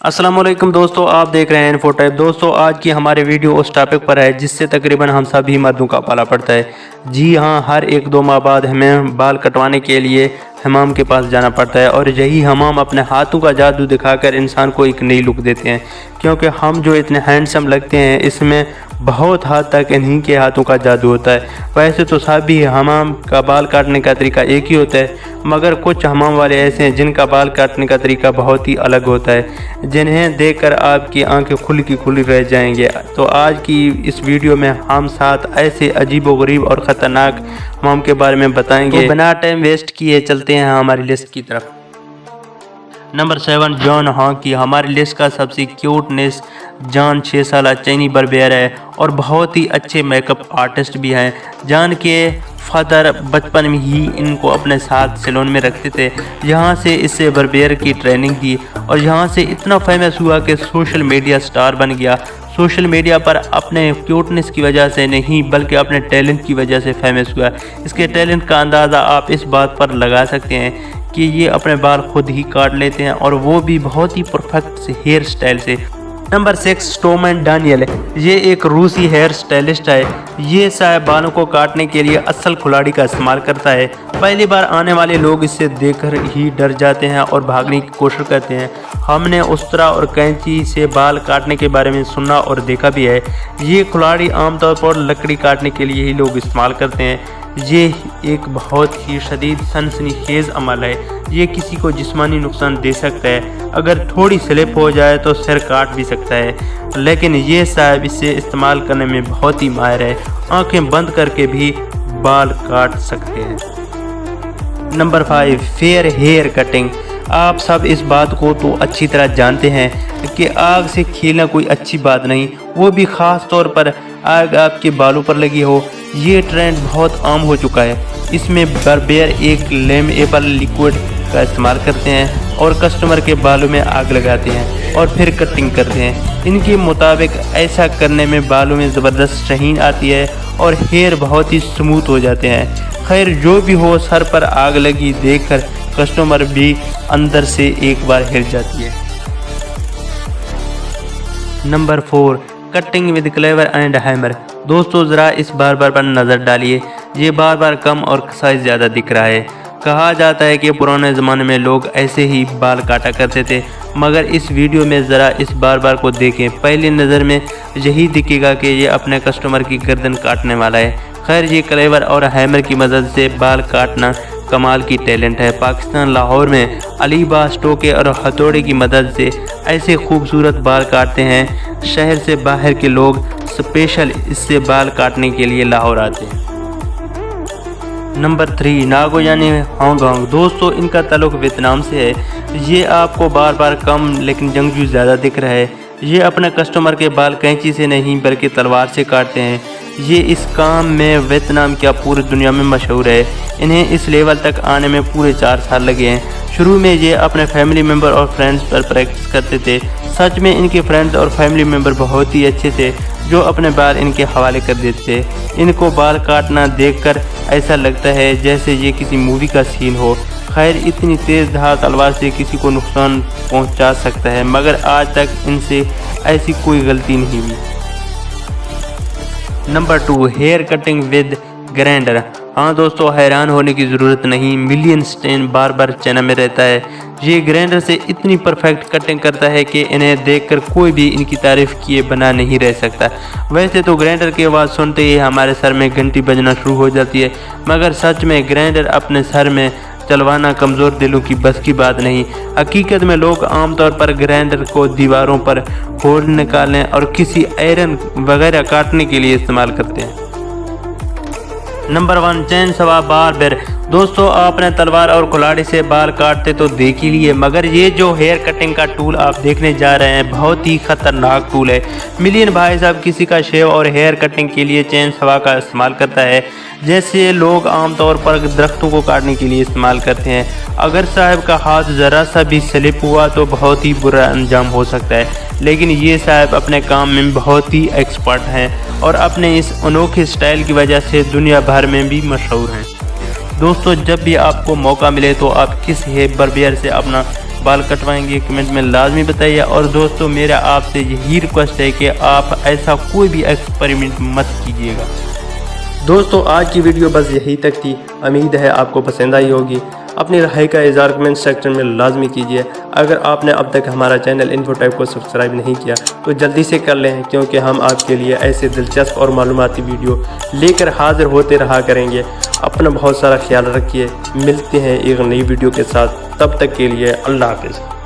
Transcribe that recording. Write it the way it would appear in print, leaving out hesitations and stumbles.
अस्सलामुअलैकुम दोस्तों, आप देख रहे हैं इन्फो टाइप। दोस्तों, आज की हमारी वीडियो उस टॉपिक पर है जिससे तकरीबन हम सभी मर्दों का पाला पड़ता है। जी हाँ, हर 1-2 माह बाद हमें बाल कटवाने के लिए हमाम के पास जाना पड़ता है और यही हमाम अपने हाथों का जादू दिखाकर इंसान को एक नई लुक देते हैं, क्योंकि हम जो इतने हैंडसम लगते हैं इसमें बहुत हद तक इन्हीं के हाथों का जादू होता है। वैसे तो सभी हमाम का बाल काटने का तरीका एक ही होता है, मगर कुछ हमाम वाले ऐसे हैं जिनका बाल काटने का तरीका बहुत ही अलग होता है, जिन्हें देखकर आपकी आंखें खुली की खुली रह जाएंगे। तो आज की इस वीडियो में हम 7 ऐसे अजीबोगरीब और ख़तरनाक हमाम के बारे में बताएंगे। तो बिना टाइम वेस्ट किए चलते हैं हमारी लिस्ट की तरफ। Number 7, John hockey. हमारी लिस्ट का सबसे क्यूटनेस जॉन 6 साल चीनी बर्बियर है और बहुत ही अच्छे मेकअप आर्टिस्ट भी हैं। जॉन के फादर बचपन में ही इनको अपने साथ सैलून में रखते थे, यहाँ से इससे बर्बियर की ट्रेनिंग की और यहाँ से इतना फेमस हुआ कि सोशल मीडिया स्टार बन गया। सोशल मीडिया पर अपने क्यूटनेस की वजह से नहीं बल्कि अपने टैलेंट की वजह से फेमस हुआ। इसके टैलेंट का अंदाज़ा आप इस बात पर लगा सकते हैं कि ये अपने बाल खुद ही काट लेते हैं और वो भी बहुत ही परफेक्ट से हेयर स्टाइल से। नंबर 6, स्टोमन डानियल। ये एक रूसी हेयर स्टाइलिस्ट है। ये शायद बालों को काटने के लिए असल कुल्हाड़ी का इस्तेमाल करता है। पहली बार आने वाले लोग इसे देखकर ही डर जाते हैं और भागने की कोशिश करते हैं। हमने उस्तरा और कैंची से बाल काटने के बारे में सुना और देखा भी है। ये कुल्हाड़ी आमतौर पर लकड़ी काटने के लिए ही लोग इस्तेमाल करते हैं। ये एक बहुत ही शदीद सनसनीखेज अमल है। ये किसी को जिस्मानी नुकसान दे सकता है, अगर थोड़ी स्लिप हो जाए तो सिर काट भी सकता है, लेकिन ये साहब इसे इस्तेमाल करने में बहुत ही माहिर है। आंखें बंद करके भी बाल काट सकते हैं। Number 5, fair hair cutting. आप सब इस बात को तो अच्छी तरह जानते हैं कि आग से खेलना कोई अच्छी बात नहीं, वो भी ख़ास तौर पर आग आपके बालों पर लगी हो। ये ट्रेंड बहुत आम हो चुका है। इसमें बार्बियर एक फ्लेमेबल लिक्विड का इस्तेमाल करते हैं और कस्टमर के बालों में आग लगाते हैं और फिर कटिंग करते हैं। इनके मुताबिक ऐसा करने में बालों में ज़बरदस्त शाइन आती है और हेयर बहुत ही स्मूथ हो जाते हैं। खैर जो भी हो, सर पर आग लगी देखकर कस्टमर भी अंदर से एक बार हिल जाती है। Number 4, cutting with clever and hammer. दोस्तों, ज़रा इस बार पर नज़र डालिए। ये बार कम और साइज़ ज़्यादा दिख रहा है। कहा जाता है कि पुराने ज़माने में लोग ऐसे ही बाल काटा करते थे, मगर इस वीडियो में ज़रा इस बार को देखें। पहली नज़र में यही दिखेगा कि ये अपने कस्टमर की गर्दन काटने वाला है। खैर, ये क्लेवर और हैमर की मदद से बाल काटना कमाल की टैलेंट है। पाकिस्तान लाहौर में अली बास टोके और हथौड़े की मदद से ऐसे खूबसूरत बाल काटते हैं। शहर से बाहर के लोग स्पेशल इससे बाल काटने के लिए लाहौर आते हैं। नंबर 3, नागो यानी हांगकांग। दोस्तों, इनका ताल्लुक वियतनाम से है। ये आपको बार कम लेकिन जंगजू ज़्यादा दिख रहा है। ये अपने कस्टमर के बाल कैंची से नहीं बल्कि तलवार से काटते हैं। ये इस काम में वियतनाम क्या पूरी दुनिया में मशहूर है। इन्हें इस लेवल तक आने में पूरे 4 साल लगे हैं। शुरू में ये अपने फैमिली मेम्बर और फ्रेंड्स पर प्रैक्टिस करते थे। सच में इनके फ्रेंड्स और फैमिली मेम्बर बहुत ही अच्छे थे जो अपने बाल इनके हवाले कर देते थे। इनको बाल काटना देखकर ऐसा लगता है जैसे ये किसी मूवी का सीन हो। खैर, इतनी तेज़ धार तलवार से किसी को नुकसान पहुंचा सकता है, मगर आज तक इनसे ऐसी कोई गलती नहीं हुई। Number 2, hair cutting with grinder. हाँ दोस्तों, हैरान होने की ज़रूरत नहीं, मिलियन स्टेन बार चैनल में रहता है। ये ग्राइंडर से इतनी परफेक्ट कटिंग करता है कि इन्हें देखकर कोई भी इनकी तारीफ़ किए बना नहीं रह सकता। वैसे तो ग्राइंडर की आवाज़ सुनते ही हमारे सर में घंटी बजना शुरू हो जाती है, मगर सच में ग्राइंडर अपने सर में चलवाना कमज़ोर दिलों की बस की बात नहीं। हकीकत में लोग आमतौर पर ग्राइंडर को दीवारों पर होल निकालने और किसी आयरन वगैरह काटने के लिए इस्तेमाल करते हैं। नंबर 1, चैन सवा बार्बर। दोस्तों, आपने तलवार और कुल्हाड़ी से बाल काटते तो देख ही लिए, मगर ये जो हेयर कटिंग का टूल आप देखने जा रहे हैं बहुत ही ख़तरनाक टूल है। मिलियन भाई साहब किसी का शेव और हेयर कटिंग के लिए चैन सवा का इस्तेमाल करता है, जैसे लोग आमतौर पर दरख्तों को काटने के लिए इस्तेमाल करते हैं। अगर साहब का हाथ ज़रा सा भी स्लिप हुआ तो बहुत ही बुरा अंजाम हो सकता है, लेकिन ये साहब अपने काम में बहुत ही एक्सपर्ट हैं और अपने इस अनोखे स्टाइल की वजह से दुनिया भर में भी मशहूर हैं। दोस्तों, जब भी आपको मौका मिले तो आप किस हेयर बर्बियर से अपना बाल कटवाएंगे कमेंट में लाजमी बताइए। और दोस्तों मेरा आपसे यही रिक्वेस्ट है कि आप ऐसा कोई भी एक्सपेरिमेंट मत कीजिएगा। दोस्तों आज की वीडियो बस यही तक थी, उम्मीद है आपको पसंद आई होगी। अपनी राय का इज़हार कमेंट सेक्शन में लाजमी कीजिए। अगर आपने अब तक हमारा चैनल इन्फोटाइप को सब्सक्राइब नहीं किया तो जल्दी से कर लें, क्योंकि हम आपके लिए ऐसे दिलचस्प और मालूमाती वीडियो लेकर हाजिर होते रहा करेंगे। अपना बहुत सारा ख्याल रखिए, मिलते हैं एक नई वीडियो के साथ, तब तक के लिए अल्लाह हाफ़िज़।